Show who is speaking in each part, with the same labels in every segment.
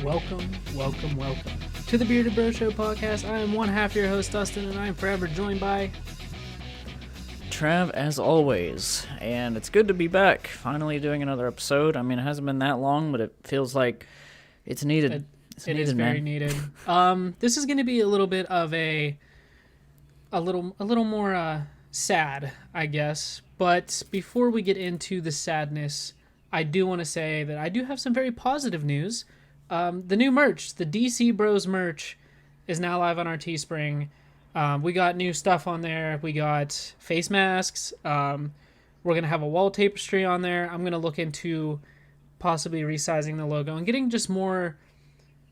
Speaker 1: Welcome to the Bearded Bro Show podcast. I am one half your host, Dustin, and I am forever joined by
Speaker 2: Trav, as always, and it's good to be back, finally doing another episode. I mean, it hasn't been that long, but it feels like it's needed.
Speaker 1: It is very needed. This is going to be a little bit of a little more sad, I guess. But before we get into the sadness, I do want to say that I do have some very positive news. The new merch, the DC Bros merch, is now live on our Teespring. We got new stuff on there. We got face masks. We're going to have a wall tapestry on there. I'm going to look into possibly resizing the logo and getting just more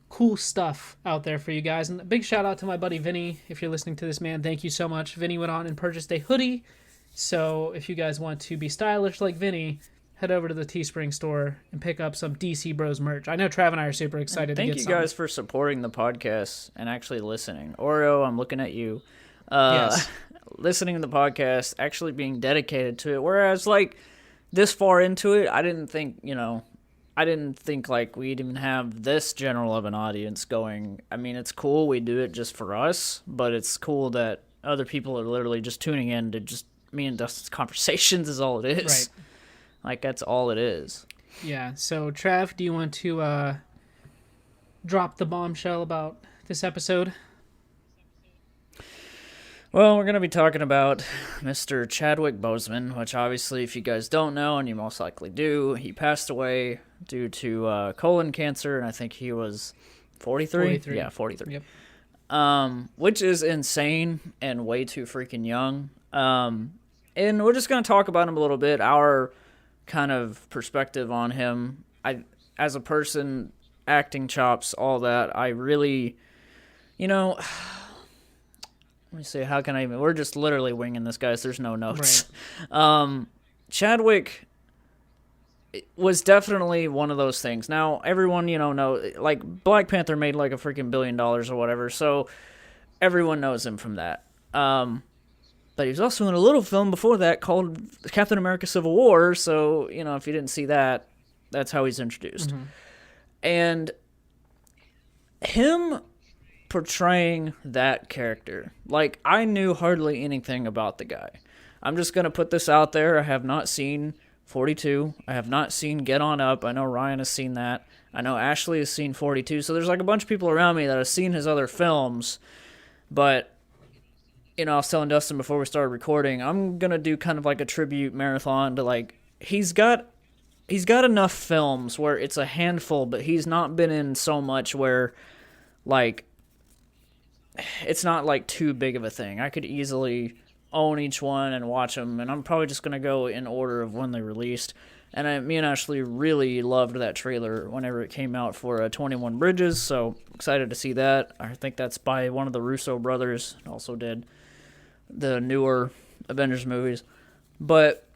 Speaker 1: cool stuff out there for you guys. And a big shout out to my buddy Vinny. If you're listening to this, man, thank you so much. Vinny went on and purchased a hoodie. So if you guys want to be stylish like Vinny, head over to the Teespring store and pick up some DC Bros merch. I know Trav and I are super excited to get some.
Speaker 2: Thank you guys for supporting the podcast and actually listening. Oreo, I'm looking at you.
Speaker 1: Yes.
Speaker 2: Listening to the podcast, actually being dedicated to it. Whereas, like, this far into it, I didn't think like we'd even have this general of an audience going. I mean, it's cool we do it just for us, but it's cool that other people are literally just tuning in to just me and Dustin's conversations is all it is.
Speaker 1: Right.
Speaker 2: Like, that's all it is.
Speaker 1: Yeah, so Trav, do you want to drop the bombshell about this episode?
Speaker 2: Well, we're going to be talking about Mr. Chadwick Boseman, which obviously, if you guys don't know, and you most likely do, he passed away due to colon cancer, and I think he was 43?
Speaker 1: 43.
Speaker 2: Yeah, 43.
Speaker 1: Yep.
Speaker 2: Which is insane and way too freaking young. And we're just going to talk about him a little bit, our kind of perspective on him. As a person, acting chops, all that, I really, let me see, how can I even, we're just literally winging this, guys, there's no notes.
Speaker 1: Right.
Speaker 2: Chadwick was definitely one of those things. Now, everyone, know, like, Black Panther made like a freaking $1 billion or whatever, so everyone knows him from that. But he was also in a little film before that called Captain America Civil War, so, if you didn't see that, that's how he's introduced.
Speaker 1: Mm-hmm.
Speaker 2: And him portraying that character, like, I knew hardly anything about the guy. I'm just going to put this out there. I have not seen 42. I have not seen Get On Up. I know Ryan has seen that. I know Ashley has seen 42. So there's like a bunch of people around me that have seen his other films, but I was telling Dustin before we started recording, I'm going to do kind of like a tribute marathon to, like, he's got enough films where it's a handful, but he's not been in so much where, like, it's not, like, too big of a thing. I could easily own each one and watch them, and I'm probably just going to go in order of when they released. And me and Ashley really loved that trailer whenever it came out for 21 Bridges, so excited to see that. I think that's by one of the Russo brothers, also did the newer Avengers movies. But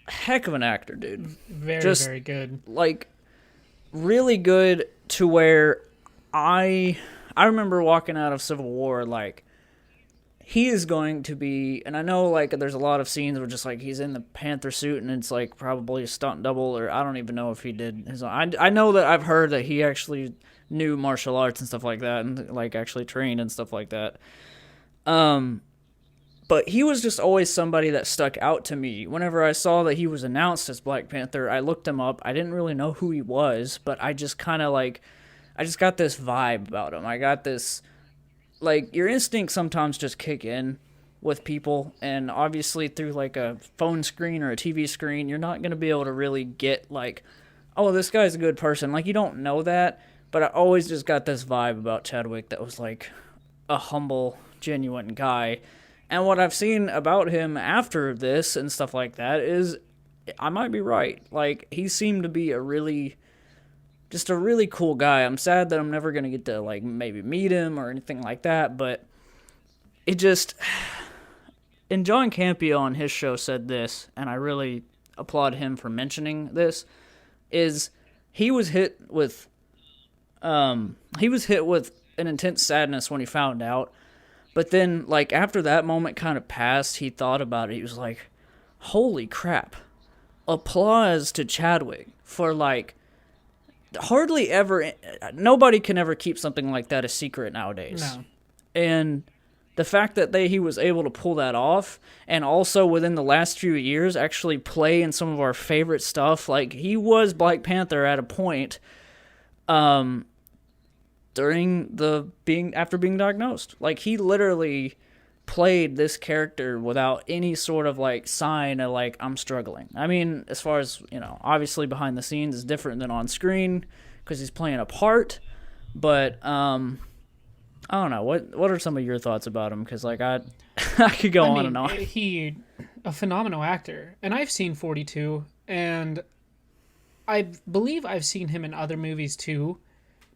Speaker 2: heck of an actor, dude.
Speaker 1: Very good.
Speaker 2: Like, really good to where I remember walking out of Civil War, like, he is going to be, and I know, like, there's a lot of scenes where just, like, he's in the Panther suit and it's, like, probably a stunt double, or I don't even know if he did his own. I know that I've heard that he actually knew martial arts and stuff like that, and, like, actually trained and stuff like that. But he was just always somebody that stuck out to me. Whenever I saw that he was announced as Black Panther, I looked him up. I didn't really know who he was, but I just kind of, like, I just got this vibe about him. I got this, like, your instincts sometimes just kick in with people, and obviously through, like, a phone screen or a TV screen, you're not going to be able to really get, like, oh, this guy's a good person. Like, you don't know that, but I always just got this vibe about Chadwick that was, like, a humble, genuine guy. And what I've seen about him after this and stuff like that is, I might be right. Like, he seemed to be a really cool guy. I'm sad that I'm never going to get to, like, maybe meet him or anything like that, but it just... And John Campea on his show said this, and I really applaud him for mentioning this, is he was hit with an intense sadness when he found out, but then, like, after that moment kind of passed, he thought about it. He was like, holy crap. Applause to Chadwick for, like, hardly ever, nobody can ever keep something like that a secret nowadays.
Speaker 1: No.
Speaker 2: And the fact that he was able to pull that off, and also within the last few years actually play in some of our favorite stuff, like he was Black Panther at a point, during after being diagnosed. Like he literally played this character without any sort of like sign of like I'm struggling. I mean, as far as, obviously behind the scenes is different than on screen because he's playing a part, but I don't know. What are some of your thoughts about him? Because like I could go on and on.
Speaker 1: He a phenomenal actor, and I've seen 42, and I believe I've seen him in other movies too,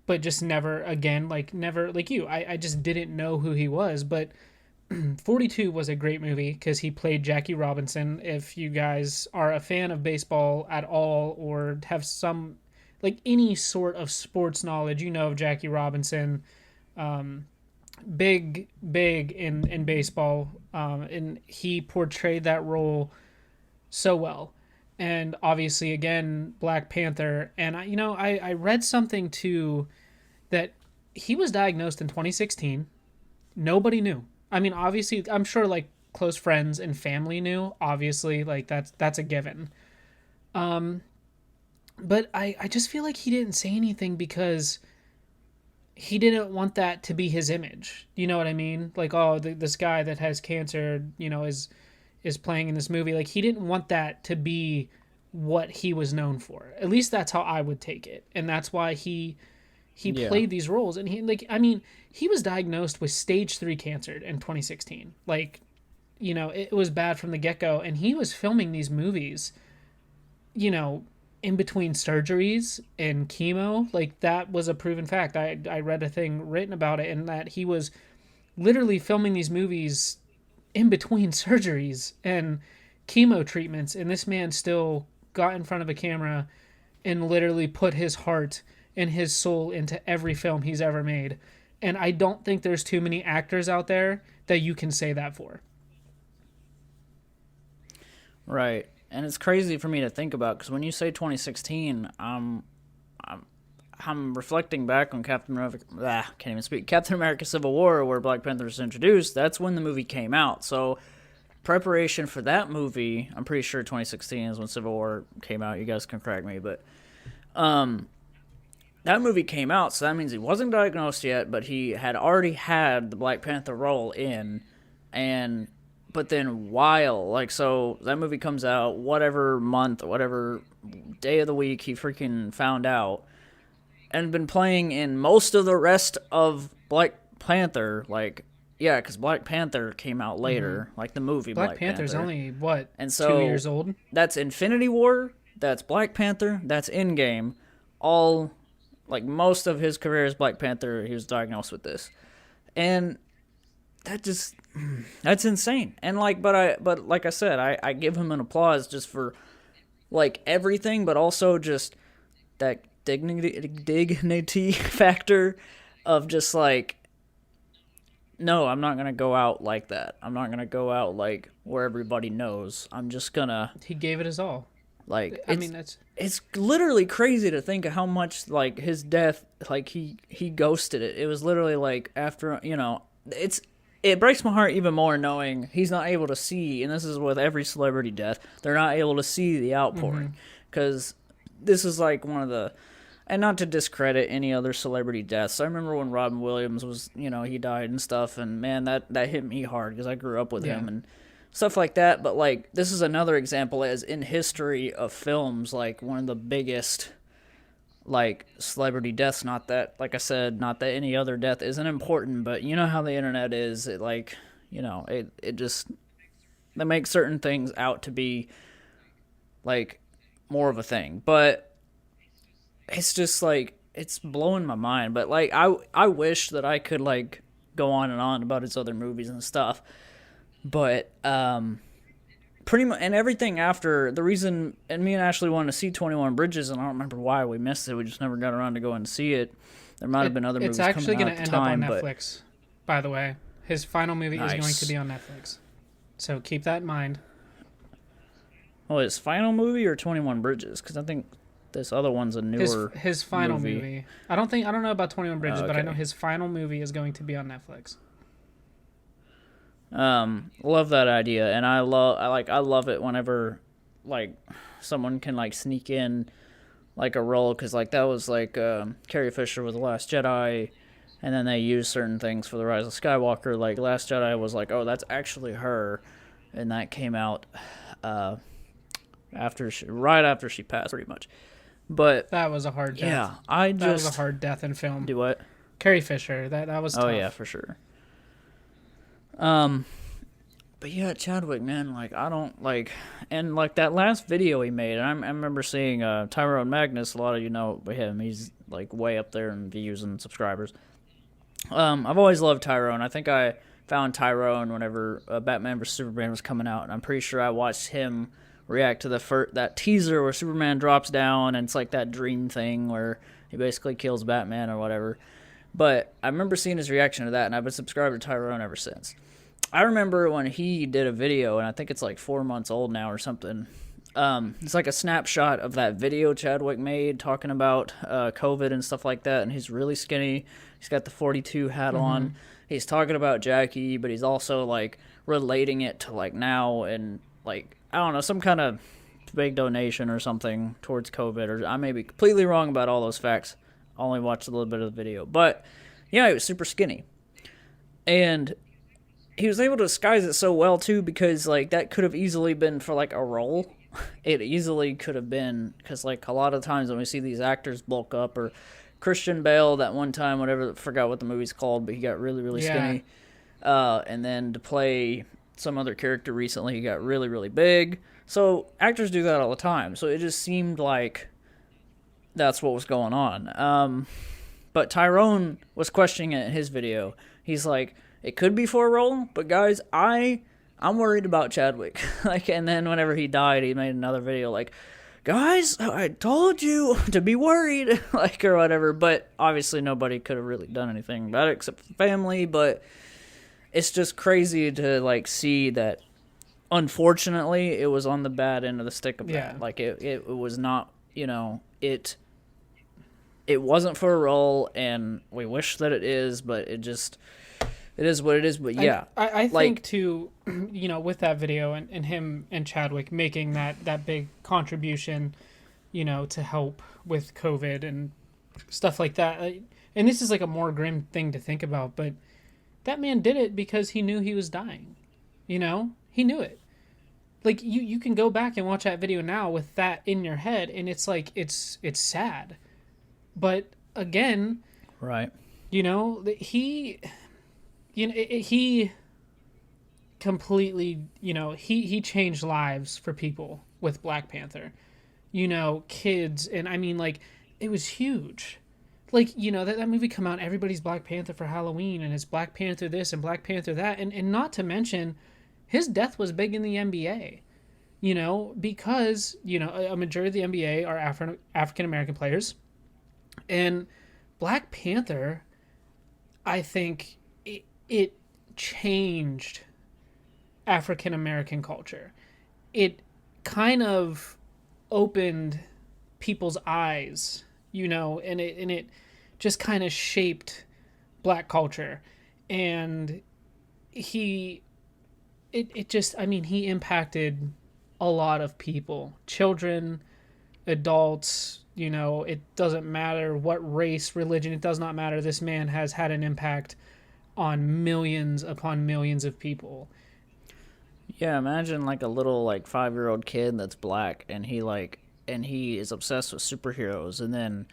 Speaker 1: but just never again, never like you. I just didn't know who he was, but 42 was a great movie because he played Jackie Robinson. If you guys are a fan of baseball at all or have some like any sort of sports knowledge, you know of Jackie Robinson. Big in baseball, and he portrayed that role so well. And obviously, again, Black Panther. And I read something too that he was diagnosed in 2016. Nobody knew. I mean, obviously, I'm sure like close friends and family knew. Obviously, like that's a given. But I just feel like he didn't say anything because he didn't want that to be his image. You know what I mean? Like, oh, this guy that has cancer, is playing in this movie. Like, he didn't want that to be what he was known for. At least that's how I would take it. And that's why he played these roles. And he was diagnosed with stage 3 cancer in 2016. Like, it was bad from the get-go. And he was filming these movies, in between surgeries and chemo. Like, that was a proven fact. I read a thing written about it, and that he was literally filming these movies in between surgeries and chemo treatments, and this man still got in front of a camera and literally put his heart and his soul into every film he's ever made. And I don't think there's too many actors out there that you can say that for.
Speaker 2: Right. And it's crazy for me to think about, because when you say 2016, I'm reflecting back on Captain America Civil War, where Black Panther was introduced. That's when the movie came out. So preparation for that movie, I'm pretty sure 2016 is when Civil War came out. You guys can correct me, but that movie came out, so that means he wasn't diagnosed yet, but he had already had the Black Panther role in, but then so that movie comes out, whatever month, whatever day of the week he freaking found out, and been playing in most of the rest of Black Panther, because Black Panther came out later, like the movie Black
Speaker 1: Panther's
Speaker 2: Panther.
Speaker 1: Only, what,
Speaker 2: and so
Speaker 1: 2 years old?
Speaker 2: That's Infinity War, that's Black Panther, that's Endgame, all, like, most of his career as Black Panther, he was diagnosed with this. And that's insane. And but like I said, I give him an applause just for like everything, but also just that dignity factor of just like, no, I'm not gonna go out like that. I'm not gonna go out like where everybody knows. I'm just gonna.
Speaker 1: He gave it his all.
Speaker 2: Like,
Speaker 1: that's.
Speaker 2: It's literally crazy to think of how much like his death, like he ghosted it. It was literally like after it breaks my heart even more knowing he's not able to see, and this is with every celebrity death, they're not able to see the outpouring, because this is like one of the, and not to discredit any other celebrity deaths. I remember when Robin Williams was, he died and stuff, and man, that hit me hard because I grew up with him and stuff like that. But like, this is another example as in history of films, like one of the biggest like celebrity deaths. Not that, like I said, not that any other death isn't important, but you know how the internet is. It like, it just, they make certain things out to be like more of a thing. But it's just like, it's blowing my mind. But like, I wish that I could like go on and on about his other movies and stuff. But pretty much, and everything after, the reason, and me and Ashley wanted to see 21 Bridges, and I don't remember why we missed it. We just never got around to going to see it. There might have been other movies coming out at the time.
Speaker 1: It's actually going to end up on Netflix, by the way. His final movie is going to be on Netflix. So keep that in mind.
Speaker 2: Oh, his final movie or 21 Bridges? Because I think This other one's a newer
Speaker 1: his final movie. I don't know about 21 Bridges, but I know his final movie is going to be on Netflix.
Speaker 2: Love that idea, and I love it whenever like someone can like sneak in like a role, because like that was like Carrie Fisher with The Last Jedi, and then they used certain things for The Rise of Skywalker. Like Last Jedi was like, oh, that's actually her, and that came out right after she passed, pretty much. But
Speaker 1: that was a hard death.
Speaker 2: Yeah,
Speaker 1: that was a hard death in film.
Speaker 2: Do what?
Speaker 1: Carrie Fisher. That was tough.
Speaker 2: Oh yeah, for sure. But yeah, Chadwick, man, like I don't like, and like that last video he made, I remember seeing Tyrone Magnus. A lot of you know him. He's like way up there in views and subscribers. I've always loved Tyrone. I think I found Tyrone whenever Batman vs Superman was coming out, and I'm pretty sure I watched him react to that teaser where Superman drops down, and it's like that dream thing where he basically kills Batman or whatever. But I remember seeing his reaction to that, and I've been subscribed to Tyrone ever since. I remember when he did a video, and I think it's like 4 months old now or something. It's like a snapshot of that video Chadwick made talking about COVID and stuff like that, and he's really skinny. He's got the 42 hat on. He's talking about Jackie, but he's also like relating it to like now and like, I don't know, some kind of big donation or something towards COVID, or I may be completely wrong about all those facts. I only watched a little bit of the video, but yeah, he was super skinny. And he was able to disguise it so well too, because like that could have easily been for like a role. It easily could have been, because like a lot of times when we see these actors bulk up, or Christian Bale that one time, whatever, forgot what the movie's called, but he got really skinny. And then to play some other character recently, he got really big. So actors do that all the time. So it just seemed like that's what was going on. But Tyrone was questioning it in his video. He's like, it could be for a role, but guys, I'm worried about Chadwick. Like, and then whenever he died, he made another video like, guys, I told you to be worried, like, or whatever. But obviously nobody could have really done anything about it except for the family. But it's just crazy to like see that. Unfortunately, it was on the bad end of the stick of that. Like it was not, it wasn't for a role, and we wish that it is, but it is what it is. But yeah,
Speaker 1: I think too, with that video and him and Chadwick making that big contribution, to help with COVID and stuff like that. And this is like a more grim thing to think about, but that man did it because he knew he was dying. He knew it. Like you can go back and watch that video now with that in your head, and it's like it's sad. But again,
Speaker 2: right?
Speaker 1: He completely, he changed lives for people with Black Panther. Kids, and I mean, like, it was huge. Like, that movie come out, everybody's Black Panther for Halloween, and it's Black Panther this and Black Panther that, and not to mention, his death was big in the NBA. Because, a majority of the NBA are African American players. And Black Panther, I think it changed African American culture. It kind of opened people's eyes, and it just kind of shaped Black culture. And he impacted a lot of people, children, adults. It doesn't matter what race, religion, it does not matter. This man has had an impact on millions upon millions of people.
Speaker 2: Yeah, imagine like a little like 5-year-old kid that's Black, and he is obsessed with superheroes, and then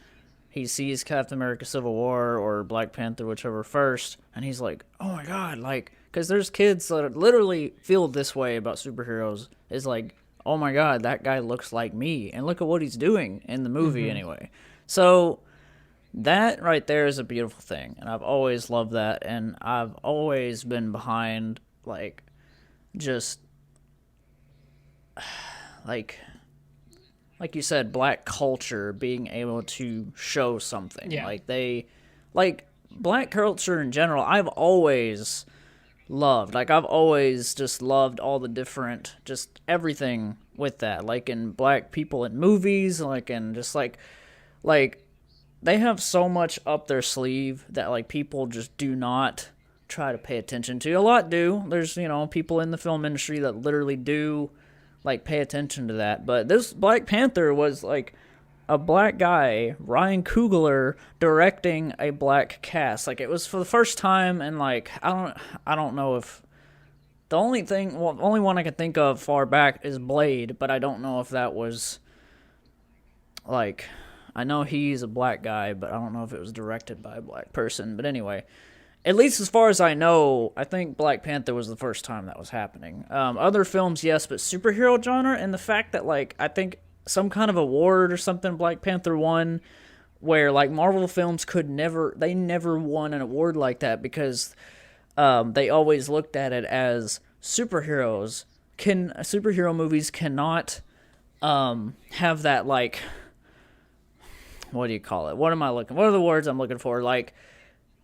Speaker 2: he sees Captain America Civil War or Black Panther, whichever first, and he's like, oh my god, like, because there's kids that literally feel this way about superheroes, is like, oh my god, that guy looks like me, and look at what he's doing in the movie anyway. So that right there is a beautiful thing, and I've always loved that, and I've always been behind, like, just, like you said, Black culture being able to show something.
Speaker 1: Yeah.
Speaker 2: Like, Black culture in general, I've always loved. Like I've always just loved all the different, just everything with that. Like in black people in movies, like in just like they have so much up their sleeve that like people just do not try to pay attention to. A lot do. There's, people in the film industry that literally do like pay attention to that. But this Black Panther was like a black guy, Ryan Coogler, directing a black cast. Like it was for the first time, and like I don't know if the only one I can think of far back is Blade, but I don't know if that was like, I know he's a black guy, but I don't know if it was directed by a black person. But anyway, at least as far as I know, I think Black Panther was the first time that was happening. Other films, yes, but superhero genre, and the fact that like I think some kind of award or something Black Panther won, where like Marvel films they never won an award like that because they always looked at it as superhero movies cannot have that, like, what do you call it? What are the words I'm looking for? Like,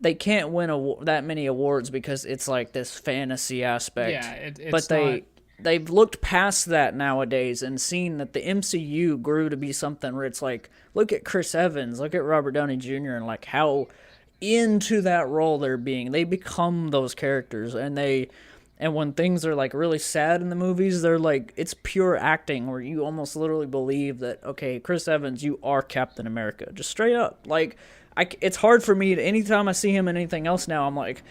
Speaker 2: they can't win that many awards because it's like this fantasy aspect.
Speaker 1: Yeah, it's
Speaker 2: but they've looked past that nowadays and seen that the MCU grew to be something where it's like, look at Chris Evans, look at Robert Downey Jr., and like how into that role they become those characters, and when things are like really sad in the movies, they're like, it's pure acting where you almost literally believe that, okay, Chris Evans, you are Captain America, just straight up. Like, it's hard for me to, anytime I see him in anything else now, I'm like,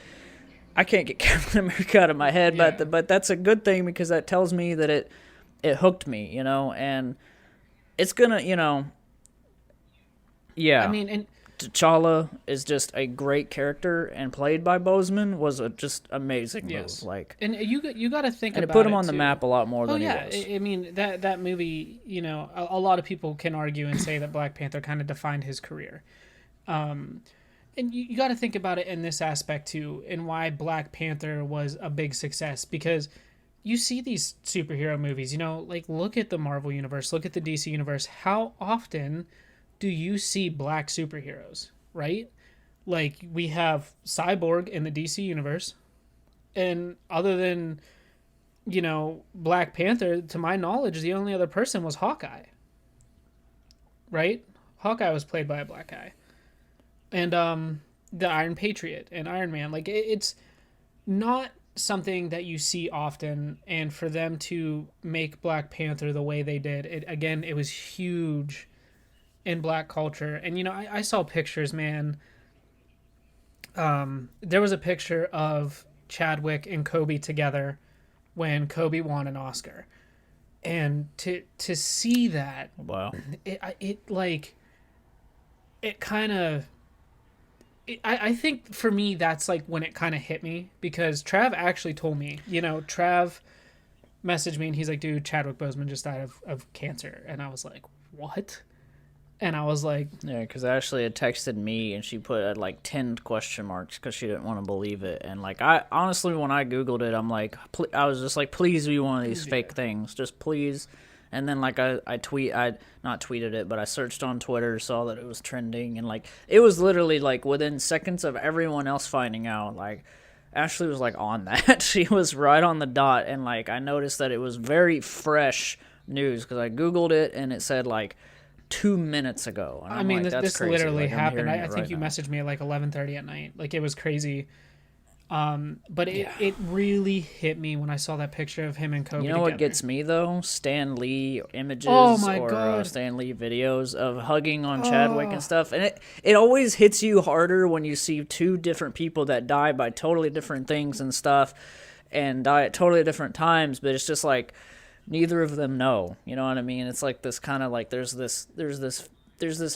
Speaker 2: I can't get Captain America out of my head,
Speaker 1: Yeah.
Speaker 2: but that's a good thing because that tells me that it hooked me, and it's gonna, yeah.
Speaker 1: I mean, and
Speaker 2: T'Challa is just a great character, and played by Boseman was a just amazing
Speaker 1: yes,
Speaker 2: move. Like,
Speaker 1: and you got to think
Speaker 2: and
Speaker 1: about
Speaker 2: it put him on
Speaker 1: too.
Speaker 2: the map a lot more than
Speaker 1: yeah,
Speaker 2: he was.
Speaker 1: I mean that movie, a lot of people can argue and say that Black Panther kind of defined his career. And you got to think about it in this aspect too, and why Black Panther was a big success, because you see these superhero movies, like look at the Marvel universe, look at the DC universe. How often do you see black superheroes, right? Like we have Cyborg in the DC universe, and other than Black Panther, to my knowledge, the only other person was Hawkeye, right? Hawkeye was played by a black guy. And the Iron Patriot and Iron Man, like it's not something that you see often, and for them to make Black Panther the way they did, it was huge in black culture. And I saw pictures, man. There was a picture of Chadwick and Kobe together when Kobe won an Oscar, and to see that,
Speaker 2: Wow.
Speaker 1: it kind of, I think for me that's like when it kind of hit me, because Trav actually told me, Trav messaged me and he's like, dude, Chadwick Boseman just died of cancer. And I was like, what? And I was like,
Speaker 2: Yeah, because Ashley had texted me and she put like 10 question marks because she didn't want to believe it. And like, I honestly, when I Googled it, I'm like, I was just like, please be one of these fake things, just please. And then like I not tweeted it, but I searched on Twitter, saw that it was trending, and like it was literally like within seconds of everyone else finding out. Like Ashley was like on that. She was right on the dot, and like I noticed that it was very fresh news because I Googled it and it said like 2 minutes ago. And
Speaker 1: I mean,
Speaker 2: like,
Speaker 1: this
Speaker 2: crazy.
Speaker 1: literally
Speaker 2: like,
Speaker 1: happened. I
Speaker 2: right
Speaker 1: think you
Speaker 2: now.
Speaker 1: messaged me at like 11:30 at night. Like it was crazy. But it really hit me when I saw that picture of him and Kobe.
Speaker 2: You know what
Speaker 1: together.
Speaker 2: gets me though? Stan Lee images
Speaker 1: Oh my
Speaker 2: or
Speaker 1: God.
Speaker 2: Stan Lee videos of hugging on Chadwick and stuff, and it always hits you harder when you see two different people that die by totally different things and stuff, and die at totally different times. But it's just like neither of them know. You know what I mean? It's like this kind of like there's this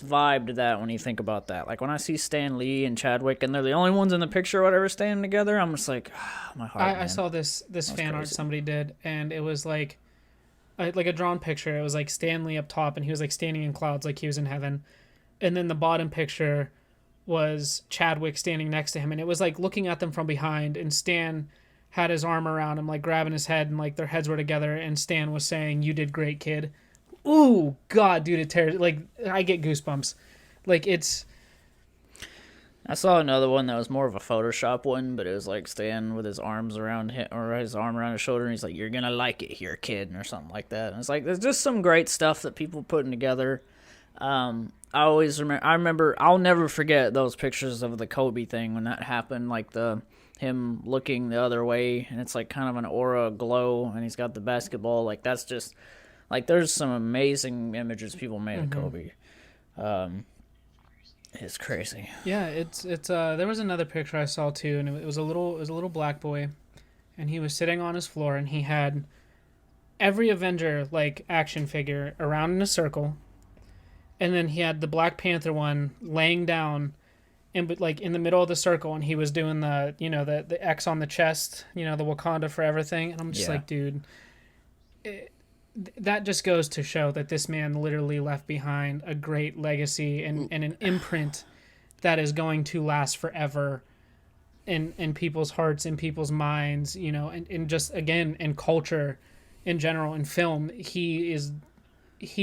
Speaker 2: vibe to that when you think about that. Like when I see Stan Lee and Chadwick and they're the only ones in the picture or whatever standing together, I'm just like, my heart.
Speaker 1: I saw this fan art
Speaker 2: crazy.
Speaker 1: somebody did, and it was like a drawn picture. It was like Stan Lee up top, and he was like standing in clouds, like he was in heaven. And then the bottom picture was Chadwick standing next to him, and it was like looking at them from behind. And Stan had his arm around him, like grabbing his head, and like their heads were together. And Stan was saying, "You did great, kid." Ooh, God, dude, it tears. Like I get goosebumps. Like it's.
Speaker 2: I saw another one that was more of a Photoshop one, but it was like Stan with his arms around him, or his arm around his shoulder, and he's like, "You're gonna like it here, kid," or something like that. And it's like there's just some great stuff that people putting together. I always remember. I remember. I'll never forget those pictures of the Kobe thing when that happened. Like the him looking the other way, and it's like kind of an aura glow, and he's got the basketball. Like that's just like there's some amazing images people made of Kobe. It's crazy.
Speaker 1: Yeah, it's there was another picture I saw too, and it was a little black boy, and he was sitting on his floor, and he had every Avenger like action figure around in a circle, and then he had the Black Panther one laying down, and but like in the middle of the circle, and he was doing the the X on the chest, the Wakanda Forever thing, and I'm just like, dude, that just goes to show that this man literally left behind a great legacy and an imprint that is going to last forever in people's hearts, in people's minds, and just again in culture in general, in film. He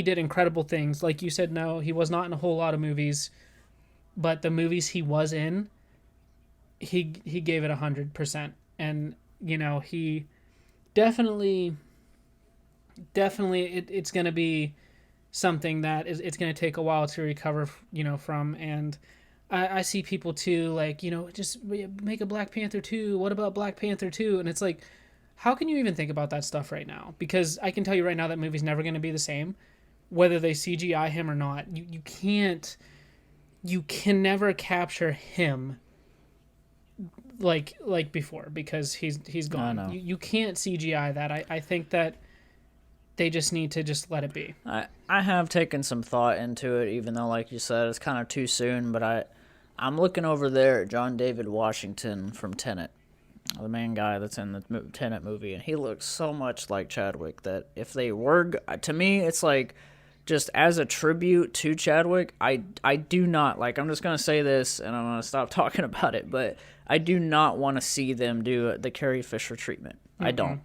Speaker 1: did incredible things. Like you said, no, he was not in a whole lot of movies, but the movies he was in, he gave it 100%. And he definitely it's going to be something that it's going to take a while to recover from. And I see people too like just make a Black Panther 2. What about Black Panther 2? And it's like, how can you even think about that stuff right now? Because I can tell you right now that movie's never going to be the same whether they CGI him or not. You can never capture him like before, because he's gone. You can't CGI that. I think that they just need to just let it be.
Speaker 2: I have taken some thought into it, even though, like you said, it's kind of too soon. But I'm looking over there at John David Washington from Tenet, the main guy that's in the Tenet movie, and he looks so much like Chadwick that if they were, to me, it's like just as a tribute to Chadwick, I do not, like, I'm just going to say this and I'm going to stop talking about it, but I do not want to see them do the Carrie Fisher treatment. Mm-hmm. I don't.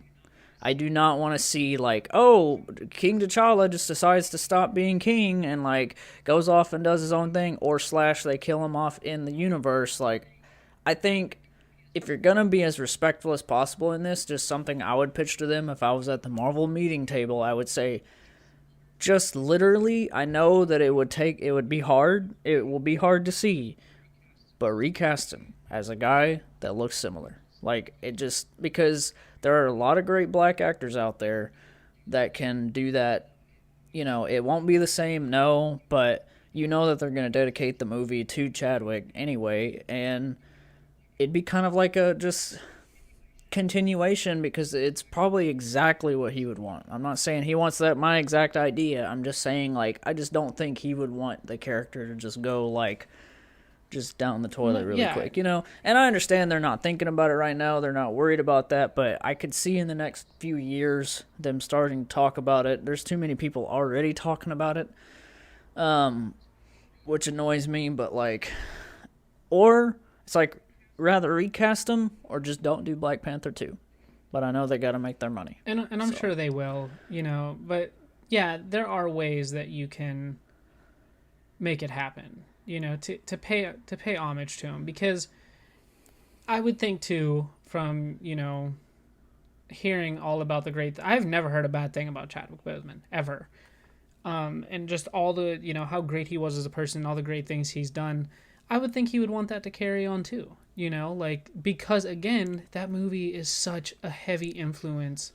Speaker 2: I do not want to see, like, oh, King T'Challa just decides to stop being king and, like, goes off and does his own thing, or / they kill him off in the universe. Like, I think if you're going to be as respectful as possible in this, just something I would pitch to them if I was at the Marvel meeting table, I would say, just literally, I know that it would be hard. It will be hard to see, but recast him as a guy that looks similar. Like, it just, because there are a lot of great black actors out there that can do that. It won't be the same, no, but you know that they're going to dedicate the movie to Chadwick anyway, and it'd be kind of like a just continuation, because it's probably exactly what he would want. I'm not saying he wants my exact idea. I'm just saying, like, I just don't think he would want the character to just go, like, just down the toilet really quick, And I understand they're not thinking about it right now. They're not worried about that, but I could see in the next few years them starting to talk about it. There's too many people already talking about it, which annoys me, but, like, or it's like, rather recast them or just don't do Black Panther 2. But I know they got to make their money.
Speaker 1: And I'm sure they will, but yeah, there are ways that you can make it happen. To pay homage to him, because I would think too, from hearing all about the great, I've never heard a bad thing about Chadwick Boseman ever, and just all the how great he was as a person, all the great things he's done. I would think he would want that to carry on too, because again, that movie is such a heavy influence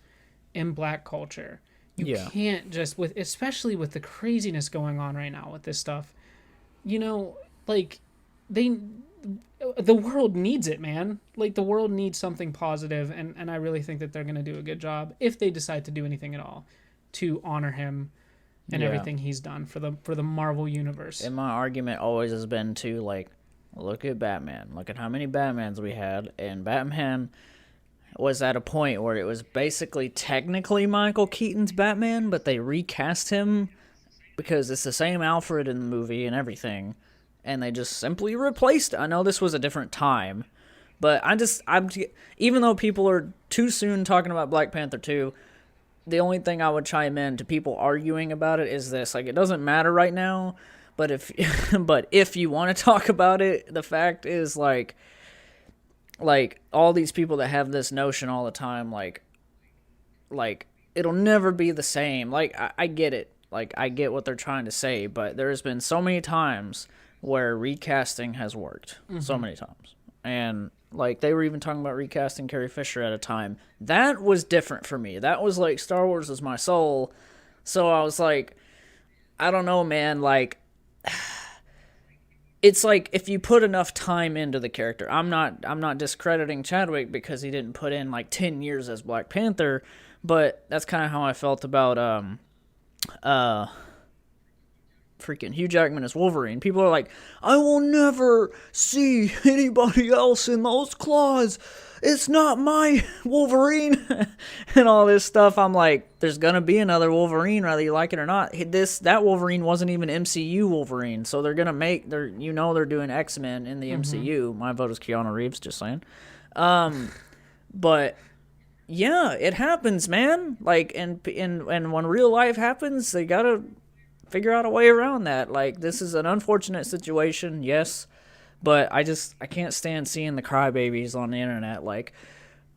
Speaker 1: in black culture. You can't just especially with the craziness going on right now with this stuff. The world needs it, man. Like, the world needs something positive, and I really think that they're going to do a good job, if they decide to do anything at all, to honor him and everything he's done for the Marvel universe.
Speaker 2: And my argument always has been to, like, look at Batman. Look at how many Batmans we had, and Batman was at a point where it was basically technically Michael Keaton's Batman, but they recast him because it's the same Alfred in the movie and everything, and they just simply replaced it. I know this was a different time, but I'm even though people are too soon talking about Black Panther 2, the only thing I would chime in to people arguing about it is this: like, it doesn't matter right now, But if but if you want to talk about it, the fact is like all these people that have this notion all the time, like it'll never be the same. Like I get it. Like I get what they're trying to say, but there's been so many times where recasting has worked. So many times. And like they were even talking about recasting Carrie Fisher at a time. That was different for me. That was like Star Wars is my soul. So I was like, I don't know, man, like it's like if you put enough time into the character. I'm not discrediting Chadwick because he didn't put in like 10 years as Black Panther, but that's kind of how I felt about freaking Hugh Jackman as Wolverine. People are like, I will never see anybody else in those claws. It's not my Wolverine and all this stuff. I'm like, there's gonna be another Wolverine, whether you like it or not. That Wolverine wasn't even MCU Wolverine, so they're they're doing X-Men in the MCU. My vote is Keanu Reeves, just saying. But yeah, it happens, man. Like, and when real life happens, they gotta figure out a way around that. Like, this is an unfortunate situation, yes, but I can't stand seeing the crybabies on the internet. Like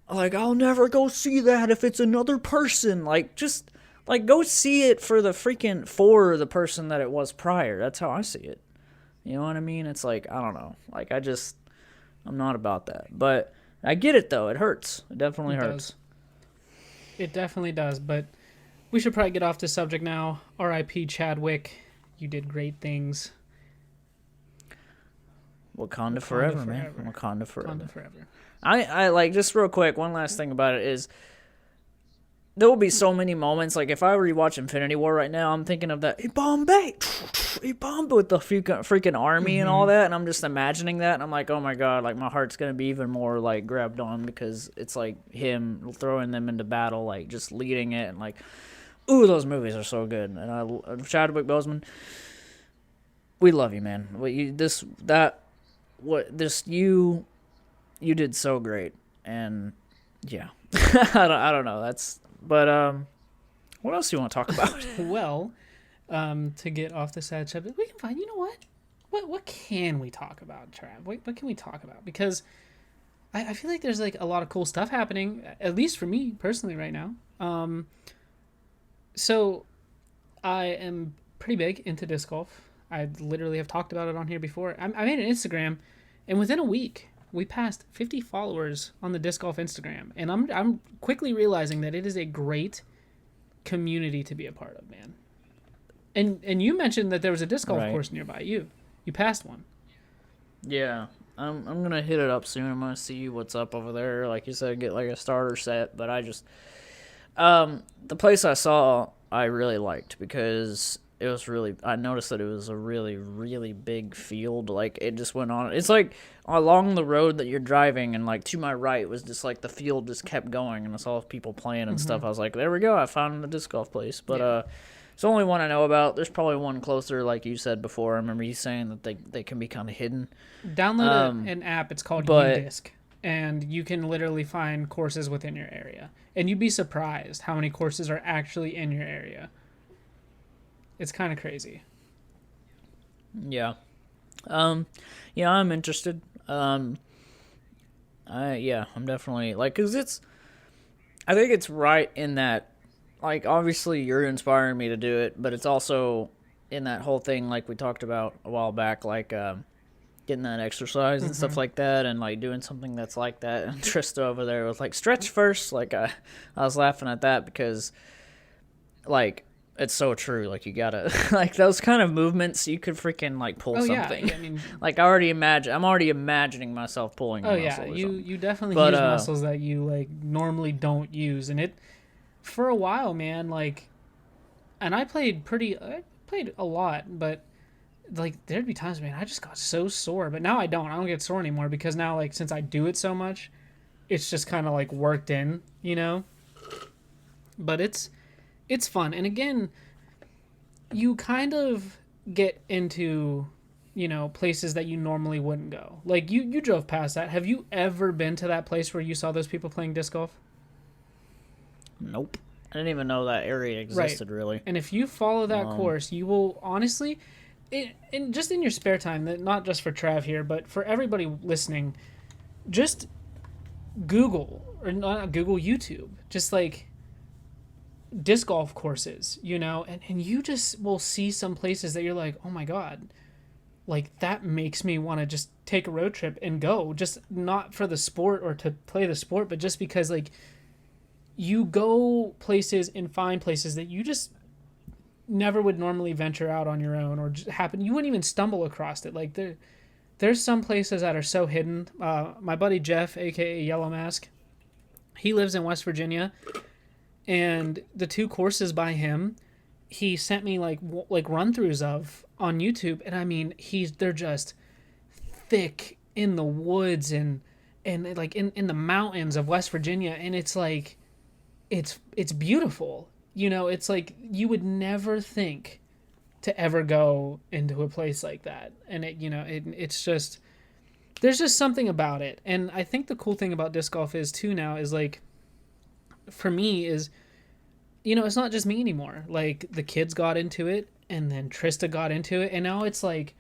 Speaker 2: I'll never go see that if it's another person. Like, just like go see it for the person that it was prior. That's how I see it. You know what I mean? It's like, I don't know. Like I'm not about that. But I get it though. It hurts. It definitely hurts.
Speaker 1: It definitely does, but we should probably get off this subject now. R.I.P. Chadwick. You did great things.
Speaker 2: Wakanda forever, man. Wakanda forever.
Speaker 1: Wakanda forever.
Speaker 2: I like, just real quick, one last thing about it is there will be so many moments. Like, if I rewatch Infinity War right now, I'm thinking of that, he bombed with the freaking army and all that, and I'm just imagining that, and I'm like, oh my god, like, my heart's gonna be even more, like, grabbed on, because it's, like, him throwing them into battle, like, just leading it, and, like, ooh, those movies are so good. And Chadwick Boseman, we love you, man. You did so great, and yeah, I don't know. What else do you want to talk about?
Speaker 1: Well, to get off the sad subject, we can find. You know what can we talk about, Trav? What can we talk about? Because I feel like there's like a lot of cool stuff happening, at least for me personally right now. So I am pretty big into disc golf. I literally have talked about it on here before. I made an Instagram, and within a week, we passed 50 followers on the disc golf Instagram. And I'm quickly realizing that it is a great community to be a part of, man. And you mentioned that there was a disc golf course nearby. You passed one.
Speaker 2: Yeah. I'm gonna hit it up soon. I'm gonna see what's up over there. Like you said, get like a starter set. But I just the place I saw I really liked because it was I noticed that it was a really, really big field. Like, it just went on. It's like along the road that you're driving, and like to my right was just like the field just kept going, and I saw people playing and stuff. I was like, there we go, I found the disc golf place. But it's the only one I know about. There's probably one closer, like you said before. I remember you saying that they can be kind of hidden.
Speaker 1: Download an app. It's called UDisc, and you can literally find courses within your area. And you'd be surprised how many courses are actually in your area. It's kind of crazy.
Speaker 2: Yeah. Yeah, I'm interested. I'm definitely, like, because I think it's right in that, like, obviously you're inspiring me to do it, but it's also in that whole thing, like we talked about a while back, like, getting that exercise and stuff like that, and, like, doing something that's like that. And Trista over there was like, stretch first. Like, I was laughing at that because, like, it's so true. Like, you gotta, like, those kind of movements, you could freaking, like, pull something. Yeah, I mean, like, I'm already imagining myself pulling a muscle. Oh, yeah,
Speaker 1: you definitely use muscles that you, like, normally don't use. And for a while, man, like, and I played a lot, but, like, there'd be times, man, I just got so sore. But now I don't get sore anymore because now, like, since I do it so much, it's just kind of, like, worked in, you know? But it's fun. And again, you kind of get into, you know, places that you normally wouldn't go. Like, you drove past that. Have you ever been to that place where you saw those people playing disc golf?
Speaker 2: Nope. I didn't even know that area existed, really.
Speaker 1: And if you follow that course, you will, honestly, in just in your spare time, not just for Trav here, but for everybody listening, just Google, or not Google, YouTube, just like disc golf courses, and you just will see some places that you're like, oh my god, like that makes me want to just take a road trip and go, just not for the sport or to play the sport, but just because like you go places and find places that you just never would normally venture out on your own, or just happen, you wouldn't even stumble across it. Like there's some places that are so hidden. My buddy Jeff, aka Yellow Mask, he lives in West Virginia, and the two courses by him, he sent me like run throughs of on YouTube, and I mean they're just thick in the woods and like in the mountains of West Virginia, and it's like it's beautiful. It's like you would never think to ever go into a place like that, and it's just, there's just something about it. And I think the cool thing about disc golf is too now is like, for me is, it's not just me anymore. Like the kids got into it, and then Trista got into it, and now it's like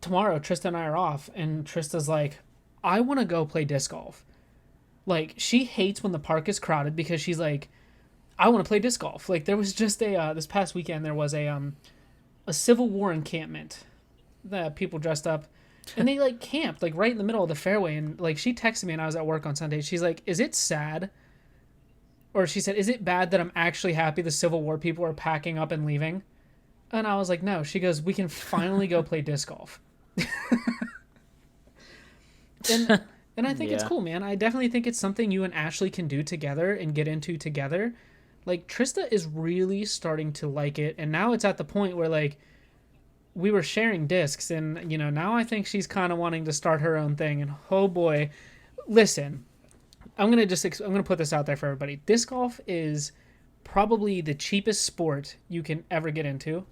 Speaker 1: tomorrow Trista and I are off, and Trista's like, I want to go play disc golf. Like she hates when the park is crowded because she's like, I want to play disc golf. Like there was just this past weekend there was a Civil War encampment that people dressed up, and they like camped like right in the middle of the fairway, and like she texted me and I was at work on Sunday. She's like, is it sad? Or she said, is it bad that I'm actually happy the Civil War people are packing up and leaving? And I was like, no. She goes, we can finally go play disc golf. and and I think it's cool, man. I definitely think it's something you and Ashley can do together and get into together. Like Trista is really starting to like it, and now it's at the point where like we were sharing discs, and now I think she's kind of wanting to start her own thing. And oh boy, listen, I'm gonna put this out there for everybody. Disc golf is probably the cheapest sport you can ever get into.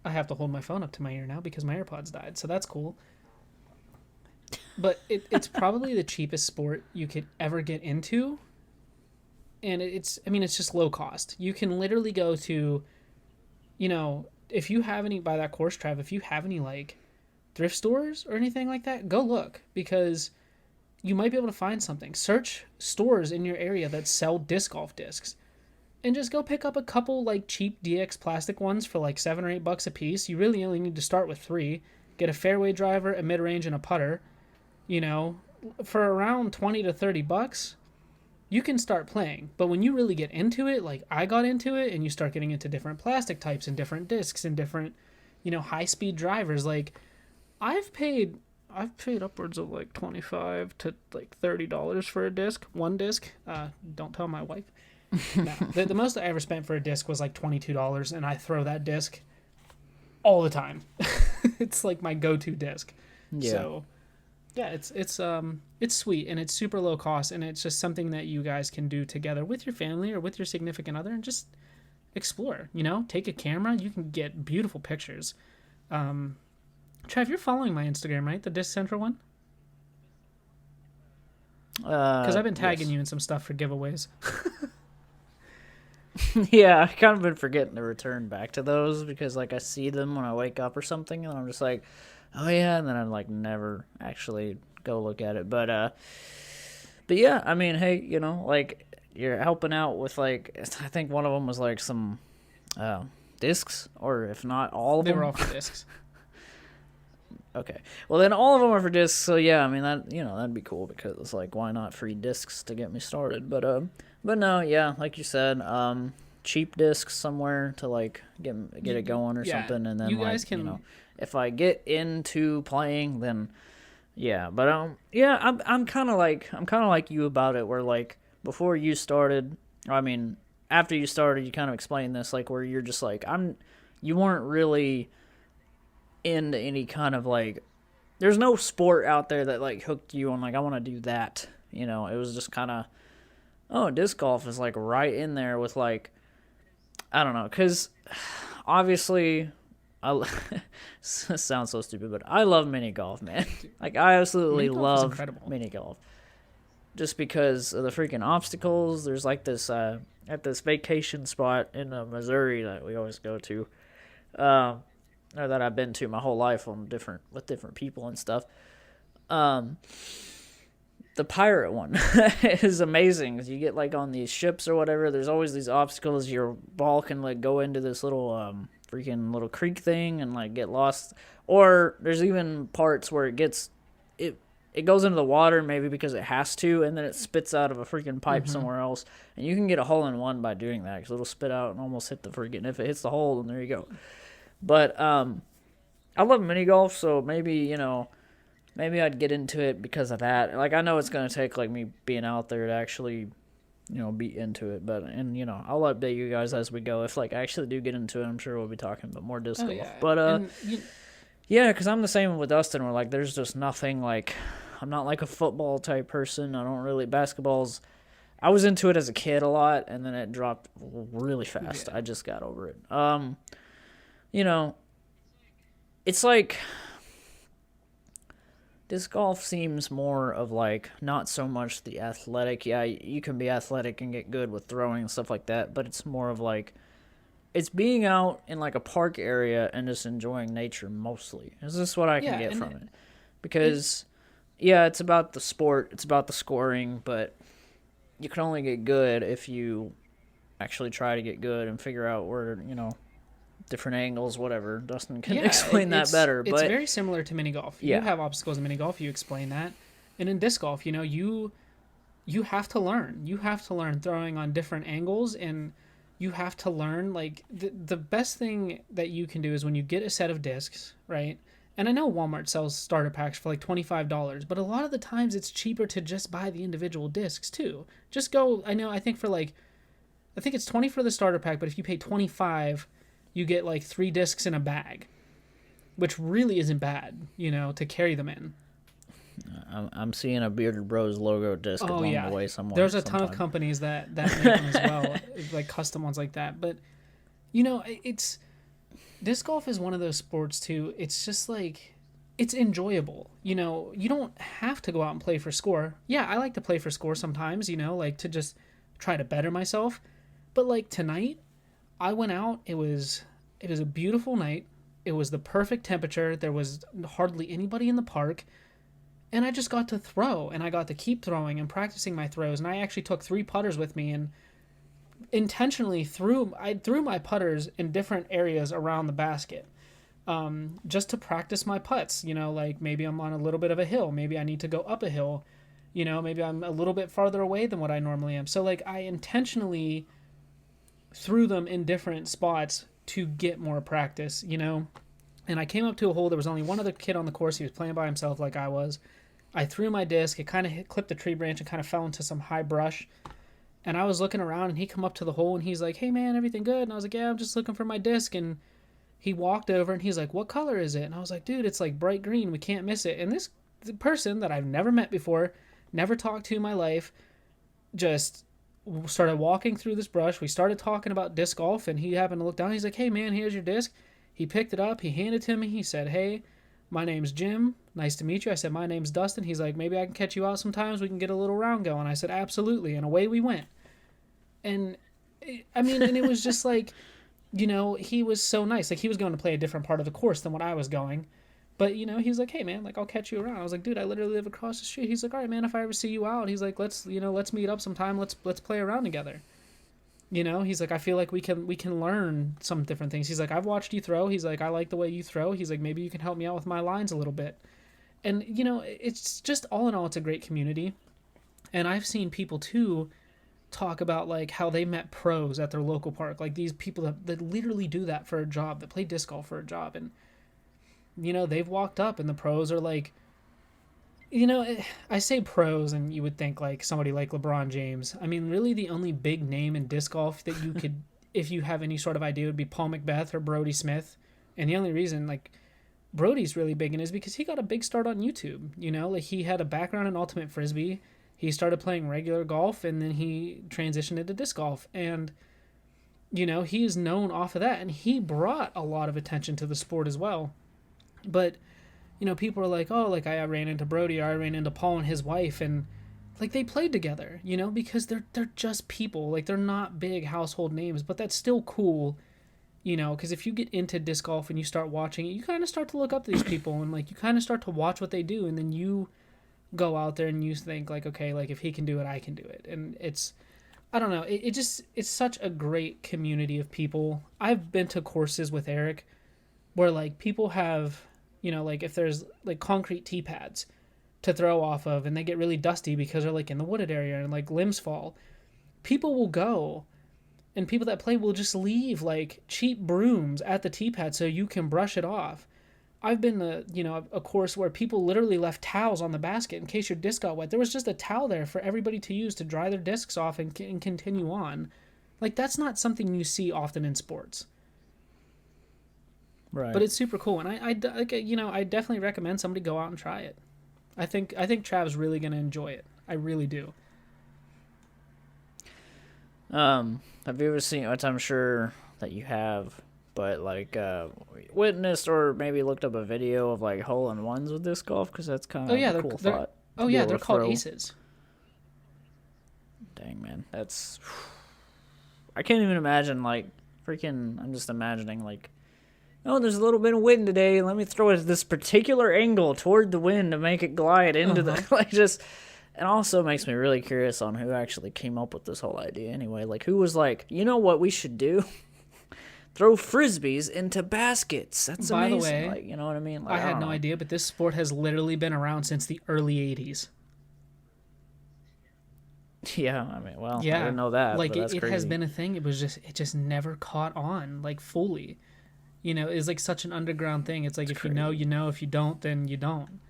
Speaker 1: I have to hold my phone up to my ear now because my AirPods died, so that's cool. But it's probably the cheapest sport you could ever get into. And it's just low cost. You can literally go to, if you have any, by that course, Trav, if you have any like thrift stores or anything like that, go look, because you might be able to find something. Search stores in your area that sell disc golf discs, and just go pick up a couple like cheap DX plastic ones for like $7 or $8 a piece. You really only need to start with 3. Get a fairway driver, a mid-range, and a putter. For around $20 to $30, you can start playing. But when you really get into it, like I got into it, and you start getting into different plastic types and different discs and different, high-speed drivers. Like I've paid upwards of like $25 to like $30 for a disc, one disc. Don't tell my wife. No, the most I ever spent for a disc was like $22, and I throw that disc all the time. It's like my go-to disc. Yeah. So yeah, it's sweet, and it's super low cost, and it's just something that you guys can do together with your family or with your significant other, and just explore. Take a camera, you can get beautiful pictures. Trav, you're following my Instagram, right? The Disc Central one? Because I've been tagging you in some stuff for giveaways.
Speaker 2: Yeah, I kind of been forgetting to return back to those, because like I see them when I wake up or something, and I'm just like, oh yeah, and then I'm like never actually go look at it. But yeah, I mean, hey, like you're helping out with like, I think one of them was like some discs, or if not all of them.
Speaker 1: They were all for discs.
Speaker 2: Okay, well then all of them are for discs. So yeah, I mean that that'd be cool, because it's like, why not free discs to get me started? But no, yeah, like you said, cheap discs somewhere to like get it going or something, and then you guys can, if I get into playing, then yeah. But yeah, I'm kind of like you about it, where like before you started, I mean after you started, you kind of explained this, like where you're just like you weren't really into any kind of like, there's no sport out there that like hooked you on like, I want to do that. It was just kind of, oh, disc golf is like right in there with like, I don't know, because obviously sounds so stupid, but I love mini golf, man. Like I absolutely love mini golf. just because of the freaking obstacles. There's like this at this vacation spot in Missouri that we always go to, or that I've been to my whole life on with different people and stuff. Um, the pirate one is amazing. You get like on these ships or whatever. There's always these obstacles. Your ball can like go into this little freaking little creek thing and like get lost. Or there's even parts where it goes into the water maybe because it has to, and then it spits out of a freaking pipe somewhere else. And you can get a hole in one by doing that because it'll spit out and almost hit the freaking. If it hits the hole, then there you go. But I love mini golf, so maybe maybe I'd get into it because of that. Like I know it's gonna take like me being out there to actually be into it, but I'll update you guys as we go. If like I actually do get into it, I'm sure we'll be talking about more disc golf.
Speaker 1: Yeah.
Speaker 2: But yeah, because I'm the same with Dustin. Where like there's just nothing like I'm not like a football type person. I don't really basketball's. I was into it as a kid a lot, and then it dropped really fast.
Speaker 1: Yeah.
Speaker 2: I just got over it. It's like disc golf seems more of like not so much the athletic. Yeah, you can be athletic and get good with throwing and stuff like that, but it's more of like it's being out in like a park area and just enjoying nature mostly. Is this what I can get from it? Because yeah, it's about the sport, it's about the scoring, but you can only get good if you actually try to get good and figure out where, different angles, whatever. Dustin can explain that better.
Speaker 1: It's very similar to mini golf.
Speaker 2: Yeah.
Speaker 1: You have obstacles in mini golf, you explain that. And in disc golf, you have to learn. You have to learn throwing on different angles, and you have to learn, like, the best thing that you can do is when you get a set of discs, right? And I know Walmart sells starter packs for like $25, but a lot of the times it's cheaper to just buy the individual discs too. Just go, I think it's 20 for the starter pack, but if you pay 25, you get like 3 discs in a bag, which really isn't bad, to carry them in.
Speaker 2: I'm seeing a Bearded Bros logo disc along the way somewhere.
Speaker 1: There's a ton of companies that make them as well, like custom ones like that. But, it's... Disc golf is one of those sports, too. It's just like... It's enjoyable. You don't have to go out and play for score. Yeah, I like to play for score sometimes, like to just try to better myself. But, like, tonight, I went out. It was a beautiful night. It was the perfect temperature. There was hardly anybody in the park. And I just got to throw, and I got to keep throwing and practicing my throws. And I actually took 3 putters with me and intentionally threw my putters in different areas around the basket, just to practice my putts. Like maybe I'm on a little bit of a hill. Maybe I need to go up a hill. Maybe I'm a little bit farther away than what I normally am. So like I intentionally threw them in different spots to get more practice, And I came up to a hole. There was only one other kid on the course. He was playing by himself like I was. I threw my disc. It kind of clipped a tree branch and kind of fell into some high brush. And I was looking around, and he come up to the hole, and he's like, "Hey, man, everything good?" And I was like, "Yeah, I'm just looking for my disc." And he walked over, and he's like, "What color is it?" And I was like, "Dude, it's like bright green. We can't miss it." And this person that I've never met before, never talked to in my life, just started walking through this brush. We started talking about disc golf, and he happened to look down. He's like, "Hey, man, here's your disc." He picked it up. He handed it to me. He said, "Hey, my name's Jim. Nice to meet you." I said, "My name's Dustin." He's like, "Maybe I can catch you out sometimes. We can get a little round going." I said, "Absolutely." And away we went. And, and it was just like, he was so nice. Like, he was going to play a different part of the course than what I was going. But, he's like, "Hey, man, like, I'll catch you around." I was like, "Dude, I literally live across the street." He's like, "All right, man, if I ever see you out," he's like, let's meet up sometime. Let's play around together." He's like, "I feel like we can learn some different things." He's like, "I've watched you throw." He's like, "I like the way you throw." He's like, "Maybe you can help me out with my lines a little bit." And, it's just all in all, it's a great community. And I've seen people, too, talk about like how they met pros at their local park, like these people that literally do that for a job, that play disc golf for a job, and they've walked up and the pros are like, I say pros and you would think like somebody like LeBron James. I mean, really the only big name in disc golf that you could if you have any sort of idea would be Paul McBeth or Brody Smith. And the only reason like Brody's really big in is because he got a big start on YouTube. Like he had a background in ultimate frisbee. He started playing regular golf, and then he transitioned into disc golf. And, he is known off of that. And he brought a lot of attention to the sport as well. But, people are like, "Oh, like I ran into Brody, or I ran into Paul and his wife." And like they played together, you know, because they're just people. Like they're not big household names, but that's still cool, you know, because if you get into disc golf and you start watching it, you kind of start to look up to these people and like you kind of start to watch what they do, and then you go out there and you think like, okay, like if he can do it, I can do it. And it's, I don't know, it just, it's such a great community of people. I've been to courses with Eric where like people have, you know, like if there's like concrete tee pads to throw off of and they get really dusty because they're like in the wooded area and like limbs fall, people will go and people that play will just leave like cheap brooms at the tee pad so you can brush it off. I've been to, you know, a course where people literally left towels on the basket in case your disc got wet. There was just a towel there for everybody to use to dry their discs off and continue on. Like that's not something you see often in sports.
Speaker 2: Right.
Speaker 1: But it's super cool, and you know, I definitely recommend somebody go out and try it. I think Trav's really gonna enjoy it. I really do.
Speaker 2: Have you ever seen, which I'm sure that you have, but like witnessed or maybe looked up a video of like hole-in-ones with disc golf? Because that's kind of a cool thought.
Speaker 1: Oh yeah, they're called aces.
Speaker 2: Dang, man, that's, I can't even imagine, like, freaking, I'm just imagining like, oh, there's a little bit of wind today. Let me throw it at this particular angle toward the wind to make it glide into the, like, just, it also makes me really curious on who actually came up with this whole idea anyway. Like, who was like, you know what we should do? Throw frisbees into baskets. That's amazing. By the way, like, you know what I mean? Like,
Speaker 1: I had no idea, but this sport has literally been around since the early 80s.
Speaker 2: Yeah, I mean, well, yeah. I didn't know that.
Speaker 1: Like,
Speaker 2: it
Speaker 1: has been a thing. It just never caught on, like, fully. You know, it's like such an underground thing. It's like, if crazy. You know, you know. If you don't, then you don't.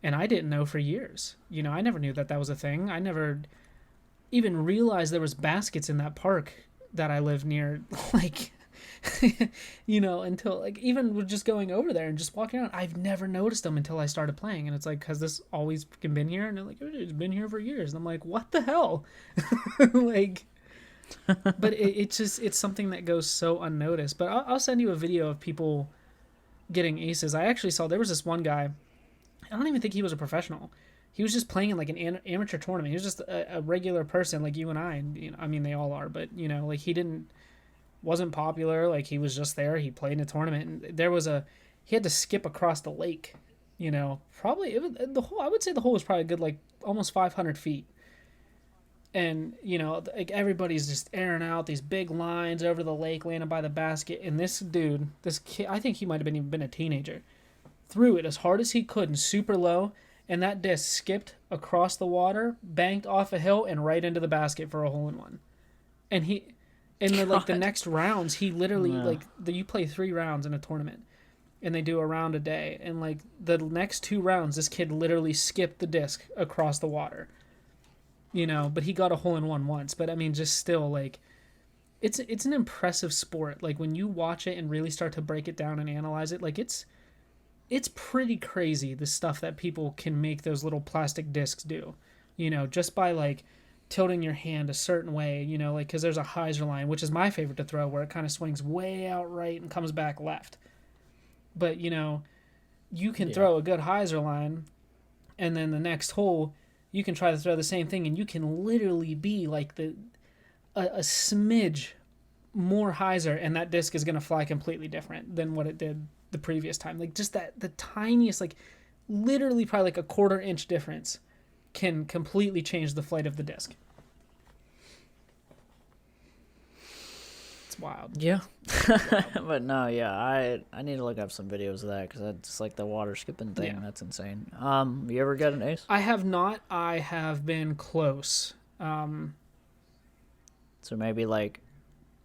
Speaker 1: And I didn't know for years. You know, I never knew that was a thing. I never even realized there was baskets in that park that I live near. Like, you know, until, like, even just going over there and just walking around, I've never noticed them until I started playing. And it's like, has this always been here? And they're like, it's been here for years. And I'm like, what the hell? Like... But it's something that goes so unnoticed. But I'll send you a video of people getting aces. I actually saw there was this one guy. I don't even think he was a professional. He was just playing in like an amateur tournament. He was just a regular person like you and I. And, you know, I mean, they all are. But, you know, like wasn't popular. Like, he was just there. He played in a tournament. And he had to skip across the lake. You know, probably I would say the hole was probably a good like almost 500 feet. And, you know, like everybody's just airing out these big lines over the lake, landing by the basket. And this dude, this kid, I think he might have even been a teenager, threw it as hard as he could and super low. And that disc skipped across the water, banked off a hill, and right into the basket for a hole-in-one. And the next rounds, he literally, you play 3 rounds in a tournament. And they do a round a day. And, like, the next 2 rounds, this kid literally skipped the disc across the water. You know, but he got a hole-in-one once. But, I mean, just still, like, it's an impressive sport. Like, when you watch it and really start to break it down and analyze it, like, it's pretty crazy, the stuff that people can make those little plastic discs do. You know, just by, like, tilting your hand a certain way, you know, like, because there's a hyzer line, which is my favorite to throw, where it kind of swings way out right and comes back left. But, you know, you can throw a good hyzer line, and then the next hole... you can try to throw the same thing, and you can literally be like a smidge more hyzer, and that disc is going to fly completely different than what it did the previous time. Like, just the tiniest, like, literally probably like a 1/4 inch difference can completely change the flight of the disc. It's wild.
Speaker 2: Yeah. But no, yeah, I need to look up some videos of that, because that's like the water skipping thing. Yeah. That's insane. You ever got an ace?
Speaker 1: I have not. I have been close.
Speaker 2: So maybe like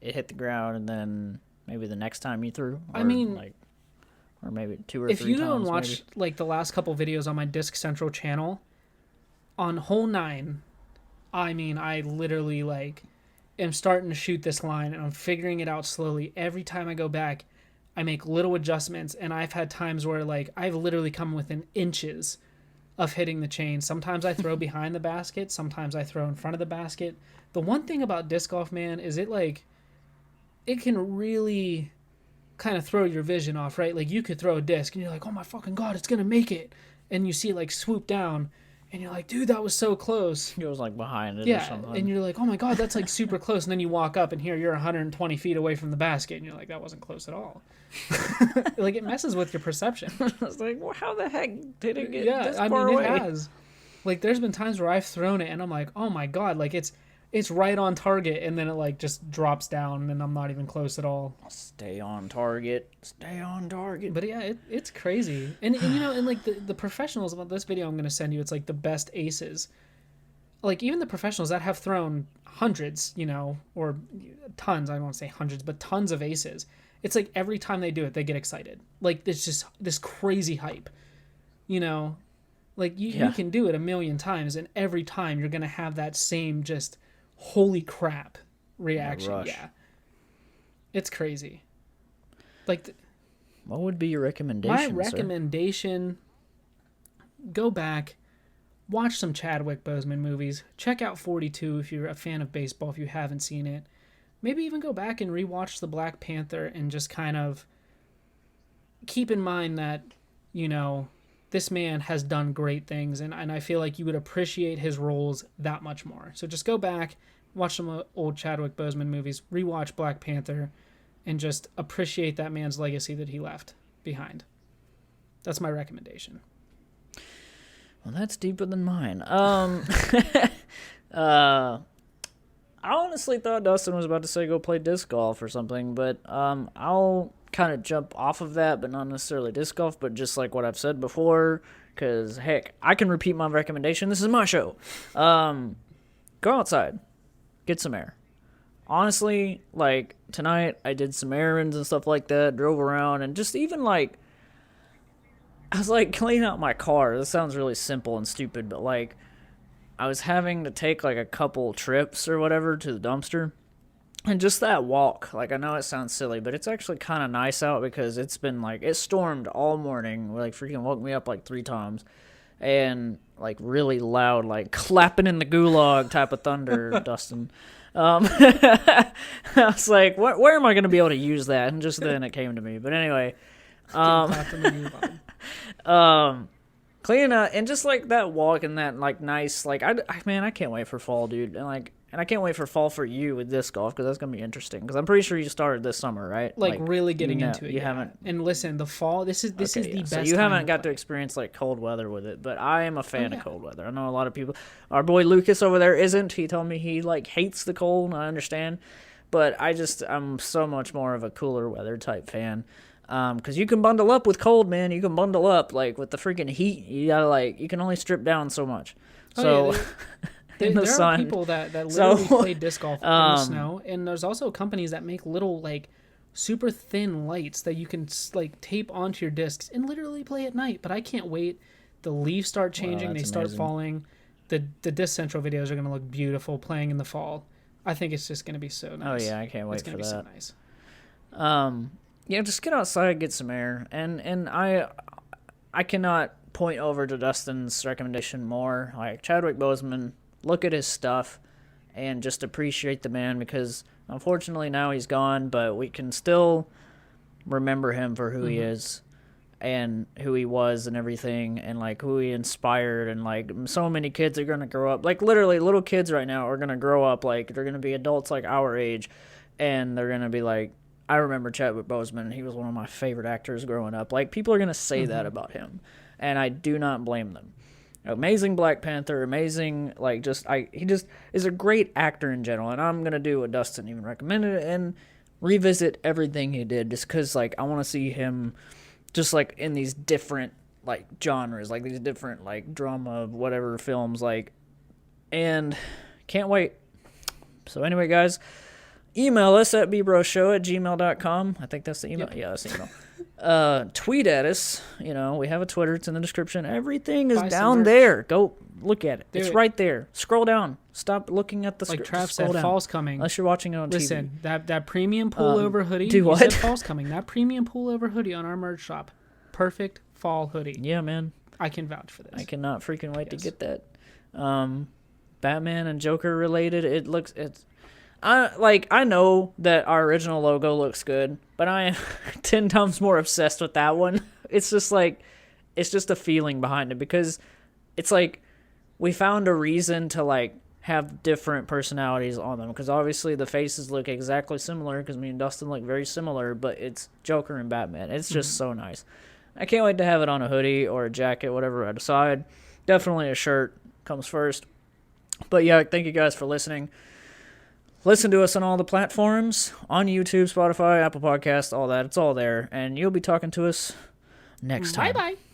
Speaker 2: it hit the ground, and then maybe the next time you threw.
Speaker 1: I mean,
Speaker 2: like, or maybe 2 or 3 times.
Speaker 1: If you don't watch like the last couple videos on my Disc Central channel, on hole 9, I mean, I literally like am starting to shoot this line, and I'm figuring it out slowly. Every time I go back, I make little adjustments, and I've had times where like I've literally come within inches of hitting the chain. Sometimes I throw behind the basket, sometimes I throw in front of the basket. The one thing about disc golf, man, is it can really kind of throw your vision off, right? Like, you could throw a disc and you're like, oh my fucking god, it's gonna make it, and you see it like swoop down, and you're like, dude, that was so close.
Speaker 2: He was like behind it or
Speaker 1: Yeah,
Speaker 2: something.
Speaker 1: and you're like, oh my god, that's like super close. And then you walk up, and here you're 120 feet away from the basket, and you're like, that wasn't close at all. Like, it messes with your perception.
Speaker 2: I was like, well, how the heck did it get
Speaker 1: Yeah,
Speaker 2: this
Speaker 1: I
Speaker 2: far
Speaker 1: mean,
Speaker 2: away?
Speaker 1: it has. Like, there's been times where I've thrown it, and I'm like, oh my god, like it's right on target, and then it like just drops down, and I'm not even close at all.
Speaker 2: Stay on target. Stay on target.
Speaker 1: But yeah, it's crazy. And you know, and like the professionals about this video I'm going to send you, it's like the best aces. Like, even the professionals that have thrown hundreds, you know, or tons, I don't want to say hundreds, but tons of aces. It's like every time they do it, they get excited. Like, there's just this crazy hype, you know? Like, you can do it a million times, and every time you're going to have that same just, holy crap reaction. Yeah. It's crazy. Like,
Speaker 2: what would be your recommendation,
Speaker 1: my recommendation, go back, watch some Chadwick Boseman movies. Check out 42 if you're a fan of baseball, if you haven't seen it. Maybe even go back and rewatch the Black Panther and just kind of keep in mind that, you know, this man has done great things, and I feel like you would appreciate his roles that much more. So just go back, watch some old Chadwick Boseman movies, rewatch Black Panther, and just appreciate that man's legacy that he left behind. That's my recommendation.
Speaker 2: Well, that's deeper than mine. I honestly thought Dustin was about to say go play disc golf or something, but I'll kind of jump off of that, but not necessarily disc golf, but just like what I've said before, because, heck, I can repeat my recommendation. This is my show. Go outside. Get some air. Honestly, like, tonight I did some errands and stuff like that, drove around, and just even, like, I was, like, cleaning out my car. This sounds really simple and stupid, but, like, I was having to take, like, a couple trips or whatever to the dumpster. And just that walk, like, I know it sounds silly, but it's actually kind of nice out because it's been, like, it stormed all morning. Like, freaking woke me up, like, 3 times. And, like, really loud, like, clapping in the gulag type of thunder, Dustin. I was like, where am I going to be able to use that? And just then it came to me. But anyway, cleaning up, and just, like, that walk and that, like, nice, like, man, I can't wait for fall, dude. And I can't wait for fall for you with disc golf, because that's going to be interesting. Because I'm pretty sure you started this summer, right?
Speaker 1: Like really getting into it.
Speaker 2: You haven't.
Speaker 1: And listen, the fall, this is the best
Speaker 2: So you haven't got to
Speaker 1: play.
Speaker 2: experience, like, cold weather with it. But I am a fan of cold weather. I know a lot of people. Our boy Lucas over there isn't. He told me he, like, hates the cold, and I understand. But I'm so much more of a cooler weather type fan. Because you can bundle up with cold, man. You can bundle up, like, with the freaking heat. You gotta, like, you can only strip down so much. So...
Speaker 1: There are people that literally play disc golf in the snow, and there's also companies that make little, like, super thin lights that you can, like, tape onto your discs and literally play at night. But I can't wait. The leaves start changing, they start falling. The Disc Central videos are going to look beautiful playing in the fall. I think it's just going to be so nice.
Speaker 2: Oh yeah, I can't wait for that. It's
Speaker 1: going to be so nice.
Speaker 2: Yeah, just get outside, get some air, and I cannot point over to Dustin's recommendation more. Like, Chadwick Boseman, look at his stuff and just appreciate the man, because unfortunately now he's gone, but we can still remember him for who he is and who he was and everything, and, like, who he inspired. And, like, so many kids are going to grow up, like, literally little kids right now are going to grow up, like, they're going to be adults like our age, and they're going to be like, I remember Chadwick Boseman, he was one of my favorite actors growing up. Like, people are going to say that about him, and I do not blame them. Amazing Black Panther, amazing, like, he just is a great actor in general, and I'm going to do what Dustin even recommended and revisit everything he did, just because, like, I want to see him just, like, in these different, like, genres, like, these different, like, drama, whatever films, like, and can't wait. So anyway, guys, email us at bbroshow@gmail.com. I think that's the email. Yep. Yeah, that's the email. Tweet at us. You know, we have a Twitter. It's in the description. Everything is down there. Go look at it. It's right there. Scroll down. Stop looking at the
Speaker 1: screen. Like Trav said, fall's coming.
Speaker 2: Unless you're watching it on TV.
Speaker 1: Listen, that premium pullover hoodie.
Speaker 2: Do what?
Speaker 1: You said fall's coming. That premium pullover hoodie on our merch shop. Perfect fall hoodie.
Speaker 2: Yeah, man.
Speaker 1: I can vouch for this.
Speaker 2: I cannot freaking wait to get that. Batman and Joker related. I know that our original logo looks good, but I am 10 times more obsessed with that one. It's just like, it's just a feeling behind it, because it's like, we found a reason to like have different personalities on them, because obviously the faces look exactly similar because me and Dustin look very similar, but it's Joker and Batman. It's just so nice. I can't wait to have it on a hoodie or a jacket, whatever I decide. Definitely a shirt comes first. But yeah, thank you guys for listening. Listen to us on all the platforms, on YouTube, Spotify, Apple Podcasts, all that. It's all there. And you'll be talking to us next time.
Speaker 1: Bye-bye.